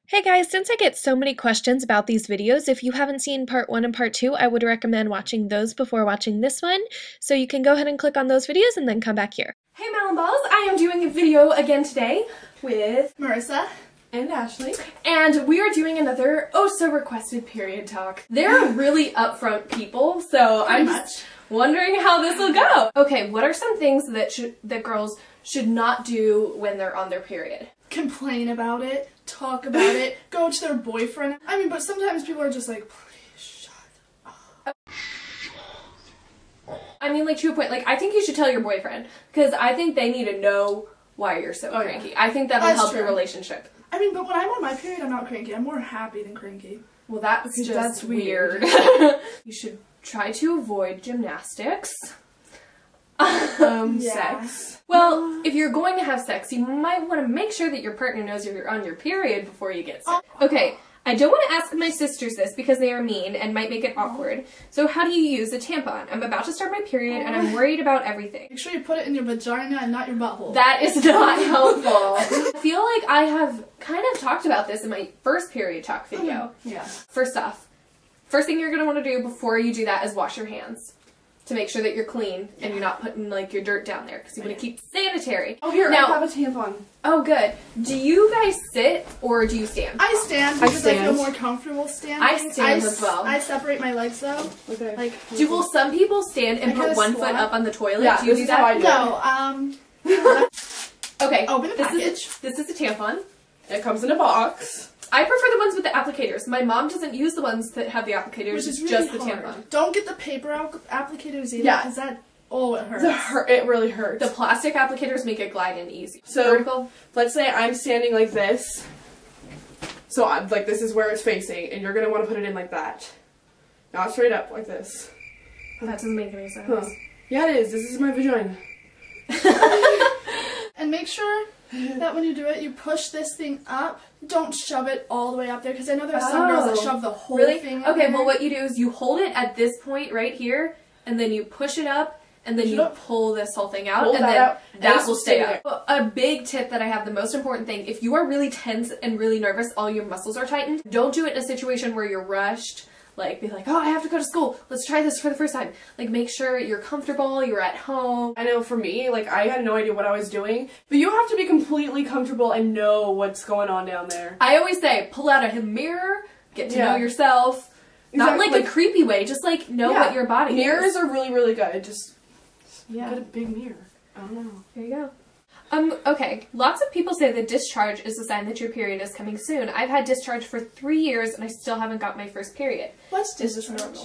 Hey guys, since I get so many questions about these videos, if you haven't seen part 1 and part 2, I would recommend watching those before watching this one. So you can go ahead and click on those videos and then come back here. Hey Melon Balls, I am doing a video again today with Marissa and Ashley, and we are doing another so requested period talk. They're really upfront people, so I'm just wondering how this will go. Okay, what are some things that girls should not do when they're on their period? complain about it, talk about it, go to their boyfriend. I mean, but sometimes people are just like, please shut up. I mean, like, to a point, like, I think you should tell your boyfriend, because I think they need to know why you're so cranky. I think that'll help your relationship. I mean, but when I'm on my period, I'm not cranky. I'm more happy than cranky. Well, that's just weird. You should try to avoid gymnastics. Sex. Well, if you're going to have sex, you might want to make sure that your partner knows you're on your period before you get sick. Okay, I don't want to ask my sisters this because they are mean and might make it awkward. So how do you use a tampon? I'm about to start my period and I'm worried about everything. Make sure you put it in your vagina and not your butthole. That is not helpful. I feel like I have kind of talked about this in my first period talk video. Yeah. First off, first thing you're going to want to do before you do that is wash your hands. To make sure that you're clean and you're not putting, like, your dirt down there, because you want to keep sanitary. Oh, here, now, I have a tampon. Oh, good. Do you guys sit or do you stand? I stand because I feel more comfortable standing. I stand as well. I separate my legs, though. Okay. Like, will some people stand and put one foot up on the toilet? Yeah, do you do that? No, okay. Open the package. This is a tampon. It comes in a box. I prefer the ones with the applicators. My mom doesn't use the ones that have the applicators. Which is really just the hard. tampon. Don't get the paper applicators either, because that, it hurts. It really hurts. The plastic applicators make it glide in easy. So, vertical. Let's say I'm standing like this. So, like, this is where it's facing, and you're going to want to put it in like that. Not straight up, like this. That doesn't make any sense. Huh. Yeah, it is. This is my vagina. And make sure that when you do it, you push this thing up. Don't shove it all the way up there, because I know there are some girls that shove the whole thing up Okay, there. well, what you do is you hold it at this point right here, and then you push it up, and then you pull this whole thing out, and then that will stay up. A big tip that I have, the most important thing, if you are really tense and really nervous, all your muscles are tightened, don't do it in a situation where you're rushed. Like, be like, oh, I have to go to school. Let's try this for the first time. Like, make sure you're comfortable, you're at home. I know for me, like, I had no idea what I was doing, but you have to be completely comfortable and know what's going on down there. I always say, pull out a mirror, get to know yourself. Not like a creepy way, just like know what your body is. Mirrors are really, really good. Just get a big mirror. I don't know. There you go. Okay, lots of people say that discharge is a sign that your period is coming soon. I've had discharge for 3 years and I still haven't got my first period. What's discharge?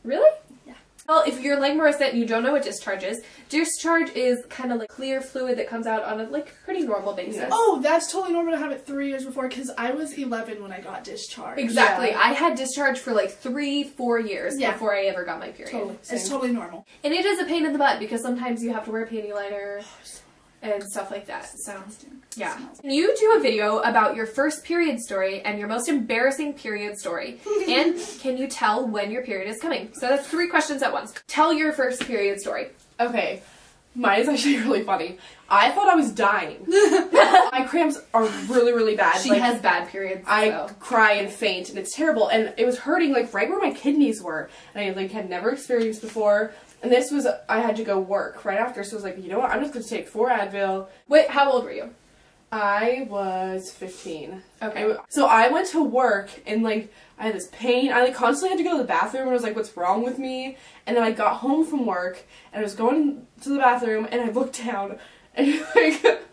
Really? Yeah. Well, if you're like Marissa and you don't know what discharge is kind of like clear fluid that comes out on a pretty normal basis. Yeah. Oh, that's totally normal to have it 3 years before, because I was 11 when I got discharged. Exactly. Yeah. I had discharge for like 3-4 years before I ever got my period. Totally. It's totally normal. And it is a pain in the butt because sometimes you have to wear a panty liner. And stuff like that. So, yeah. Can you do a video about your first period story and your most embarrassing period story? And can you tell when your period is coming? So that's 3 questions at once. Tell your first period story. Okay. Mine is actually really funny. I thought I was dying. My cramps are really, really bad. She has bad periods. I cry and faint, and it's terrible. And it was hurting, like, right where my kidneys were. And I, like, had never experienced before. And this was, I had to go work right after, so I was like, you know what, I'm just going to take 4 Advil. Wait, how old were you? I was 15. Okay. So I went to work, and, like, I had this pain. I, like, constantly had to go to the bathroom, and I was like, what's wrong with me? And then I got home from work, and I was going to the bathroom, and I looked down, and, like,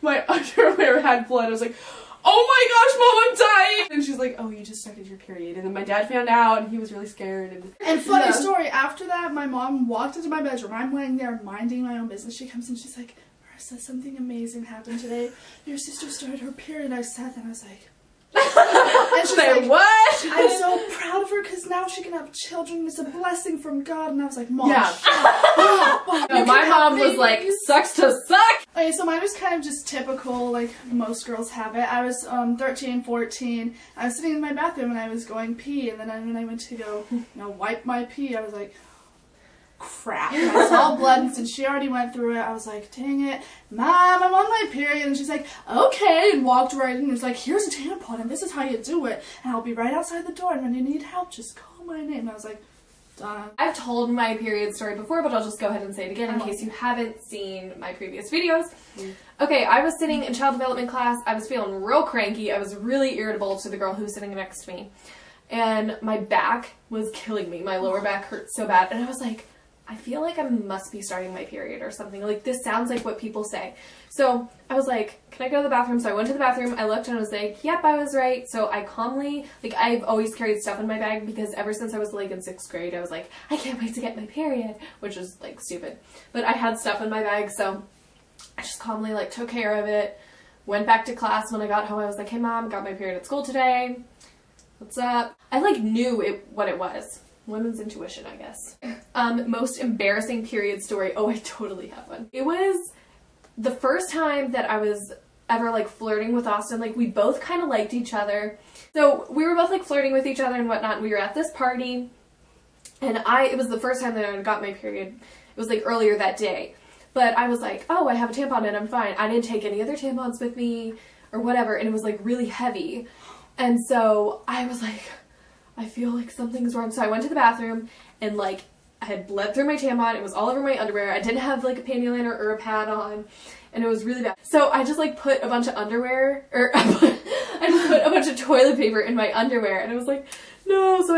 my underwear had blood. I was like, oh my gosh, Mom, I'm dying! And she's like, oh, you just started your period. And then my dad found out, and he was really scared. And funny story, after that, my mom walked into my bedroom. I'm laying there minding my own business. She comes in, she's like, Marissa, something amazing happened today. Your sister started her period. And I sat there and I was like, and she's like, what? I'm so proud of her because now she can have children. It's a blessing from God. And I was like, Mom, no, my mom was like, sucks to suck. Okay, so mine was kind of just typical, like most girls have it. I was 13, 14. I was sitting in my bathroom and I was going pee. And then when I went to go, wipe my pee, I was like, crap. And I saw blood, and since she already went through it, I was like, dang it, Mom, I'm on my period. And she's like, okay, and walked right in and was like, here's a tampon, and this is how you do it, and I'll be right outside the door, and when you need help, just call my name. And I was like, done. I've told my period story before, but I'll just go ahead and say it again in case you haven't seen my previous videos. Okay, I was sitting in child development class. I was feeling real cranky. I was really irritable to the girl who was sitting next to me. And my back was killing me. My lower back hurt so bad. And I was like, I feel like I must be starting my period or something. Like, this sounds like what people say. So I was like, can I go to the bathroom? So I went to the bathroom. I looked and I was like, yep, I was right. So I calmly, like, I've always carried stuff in my bag because ever since I was like in 6th grade, I was like, I can't wait to get my period, which is like stupid. But I had stuff in my bag, so I just calmly like took care of it. Went back to class. When I got home, I was like, hey Mom, got my period at school today. What's up? I like knew what it was. Women's intuition, I guess. Most embarrassing period story. Oh, I totally have one. It was the first time that I was ever like flirting with Austin. Like, we both kind of liked each other. So we were both like flirting with each other and whatnot. And we were at this party, and it was the first time that I got my period. It was like earlier that day. But I was like, oh, I have a tampon and I'm fine. I didn't take any other tampons with me or whatever. And it was like really heavy. And so I was like, I feel like something's wrong. So I went to the bathroom and like I had bled through my tampon. It was all over my underwear. I didn't have like a panty liner or a pad on, and it was really bad. So I just like put a bunch of underwear, or I just put a bunch of toilet paper in my underwear, and I was like, no. So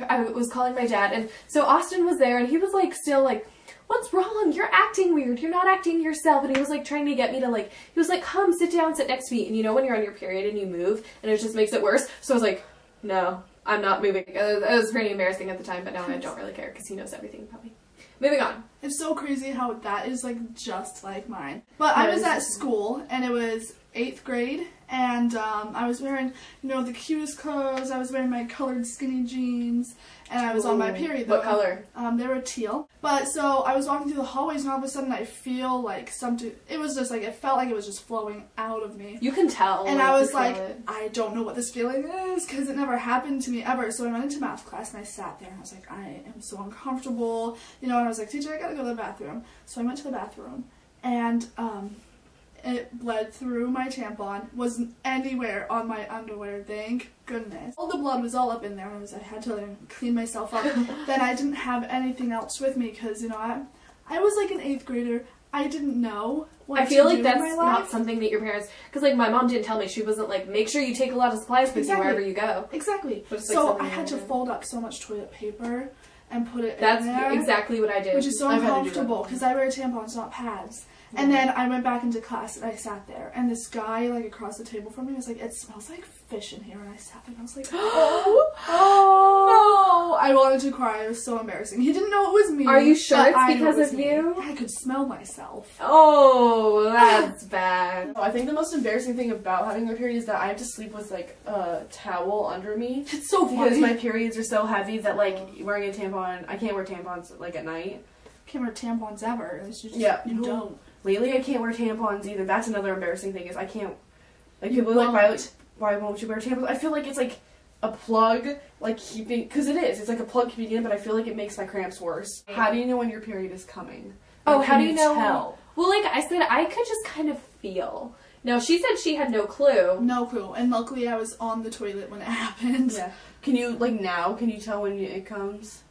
I was calling my dad, and so Austin was there, and he was like still like, what's wrong? You're acting weird. You're not acting yourself. And he was like trying to get me to like, he was like, come sit down, sit next to me. And you know when you're on your period and you move and it just makes it worse? So I was like, no, I'm not moving. It was pretty embarrassing at the time, but now I don't really care because he knows everything about me. Moving on. It's so crazy how that is like just like mine. But I was at school and it was 8th grade, and I was wearing, you know, the cutest clothes. I was wearing my colored skinny jeans, and I was on my period though. What color? They were teal. But so I was walking through the hallways, and all of a sudden I feel like something, it was just like, it felt like it was just flowing out of me. You can tell. And I was like, I don't know what this feeling is, because it never happened to me ever. So I went into math class and I sat there and I was like, I am so uncomfortable, you know, and I was like, teacher, I gotta go to the bathroom. So I went to the bathroom, and it bled through my tampon, wasn't anywhere on my underwear, thank goodness. All the blood was all up in there, and I had to like, clean myself up. Then I didn't have anything else with me, because, you know, I was like an 8th grader. I didn't know what I feel to like do that's in my not life. something that your parents, because like my mom didn't tell me. She wasn't like, make sure you take a lot of supplies with you wherever you go. Exactly. But it's, so like, I had to fold up so much toilet paper and put it in That's there. exactly what I did. Which is so uncomfortable, because I wear tampons, not pads. And then I went back into class and I sat there, and this guy like across the table from me was like, it smells like fish in here, and I sat there and I was like, oh, I wanted to cry. It was so embarrassing. He didn't know it was me. Are you sure it's because of me. you? I could smell myself. Oh, that's bad. I think the most embarrassing thing about having my period is that I have to sleep with like a towel under me. It's so funny. Because my periods are so heavy that like wearing a tampon, I can't wear tampons like at night. Can't wear tampons ever. It's just, you don't. Lately, I can't wear tampons either. That's another embarrassing thing, is I can't, like, people are like, why won't you wear tampons? I feel like it's like a plug, like keeping, because it is. It's like a plug keeping in, but I feel like it makes my cramps worse. How do you know when your period is coming? Oh, how do you know? Tell? Well, like I said, I could just kind of feel. Now, she said she had no clue. No clue. And luckily, I was on the toilet when it happened. Yeah. Can you, like now, can you tell when it comes?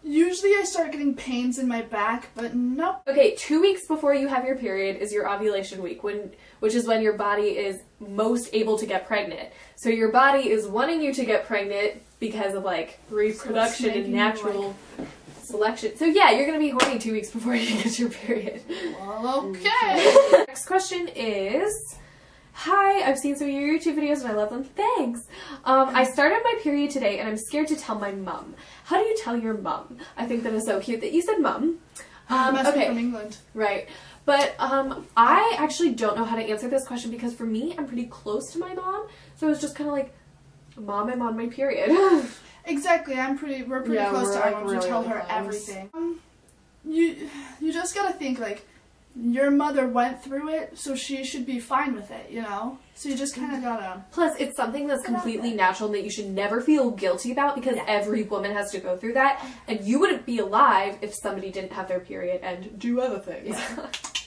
Usually I start getting pains in my back, but nope. Okay, 2 weeks before you have your period is your ovulation week, which is when your body is most able to get pregnant. So your body is wanting you to get pregnant because of like reproduction and natural selection. So yeah, you're gonna be horny 2 weeks before you get your period. Well, okay. Next question is, hi, I've seen some of your YouTube videos and I love them. Thanks. I started my period today and I'm scared to tell my mum. How do you tell your mum? I think that is so cute that you said mum. Must be from England. Right. But I actually don't know how to answer this question because for me, I'm pretty close to my mom. So it was just kind of like, Mom, I'm on my period. Exactly. We're pretty close to our moms. You tell her everything. You just gotta think like, your mother went through it, so she should be fine with it, you know? So you just kind of gotta... Plus, it's something that's completely natural and that you should never feel guilty about, because every woman has to go through that, and you wouldn't be alive if somebody didn't have their period and do other things. Yeah.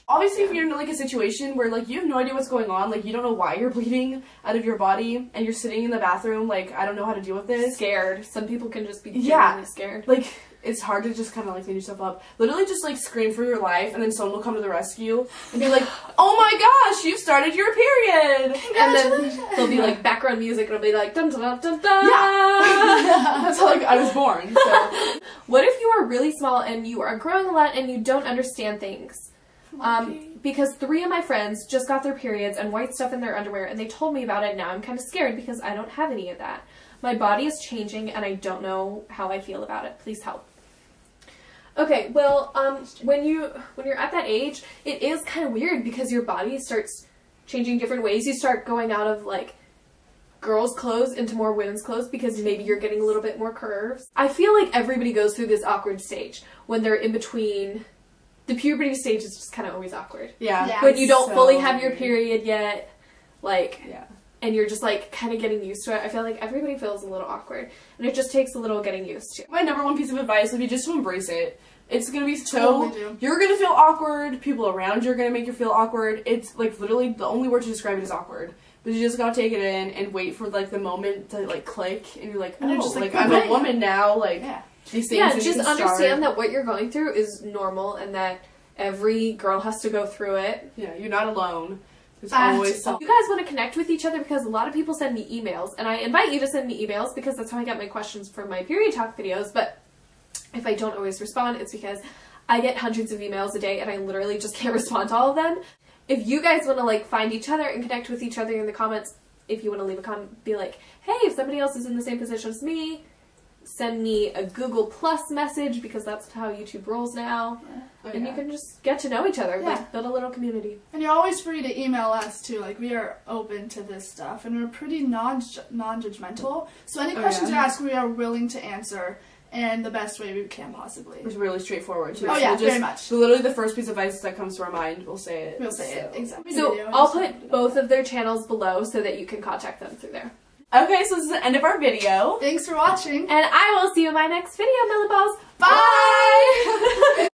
Obviously, if you're in like a situation where like you have no idea what's going on, like you don't know why you're bleeding out of your body, and you're sitting in the bathroom, like I don't know how to deal with this. Scared. Some people can just be genuinely scared. Like, it's hard to just kind of like clean yourself up. Literally just like scream for your life, and then someone will come to the rescue and be like, "Oh my gosh, you started your period!" And then there'll be like background music, and it'll be like dun dun dun dun dun. Yeah, that's how like I was born. So, what if you are really small and you are growing a lot and you don't understand things? Because 3 of my friends just got their periods and white stuff in their underwear, and they told me about it. Now I'm kind of scared because I don't have any of that. My body is changing and I don't know how I feel about it. Please help. Okay, well, when you're at that age, it is kind of weird because your body starts changing different ways. You start going out of like girls' clothes into more women's clothes because maybe you're getting a little bit more curves. I feel like everybody goes through this awkward stage when they're in between. The puberty stage is just kind of always awkward. Yeah. When you don't fully have your period yet, like, yeah. And you're just like kind of getting used to it. I feel like everybody feels a little awkward, and it just takes a little getting used to. My #1 piece of advice would be just to embrace it. It's gonna be you're gonna feel awkward, people around you are gonna make you feel awkward. It's like literally the only word to describe it is awkward. But you just gotta take it in and wait for like the moment to like click, and you're like, oh, just, like I'm a woman now, like these things. Yeah, just understand that what you're going through is normal and that every girl has to go through it. Yeah, you're not alone. There's always something. You guys want to connect with each other because a lot of people send me emails, and I invite you to send me emails because that's how I get my questions for my period talk videos, but if I don't always respond, it's because I get hundreds of emails a day and I literally just can't respond to all of them. If you guys want to like find each other and connect with each other in the comments, if you want to leave a comment, be like, hey, if somebody else is in the same position as me, send me a Google Plus message because that's how YouTube rolls now. And you can just get to know each other, like build a little community. And you're always free to email us too. Like, we are open to this stuff, and we're pretty non-judgmental. So any questions you ask, we are willing to answer in the best way we can possibly. It's really straightforward too. Oh yeah, very much. So literally the first piece of advice that comes to our mind, we'll say it. We'll say it, exactly. So I'll put both of their channels below so that you can contact them through there. Okay, so this is the end of our video. Thanks for watching. And I will see you in my next video, Melon Balls. Bye!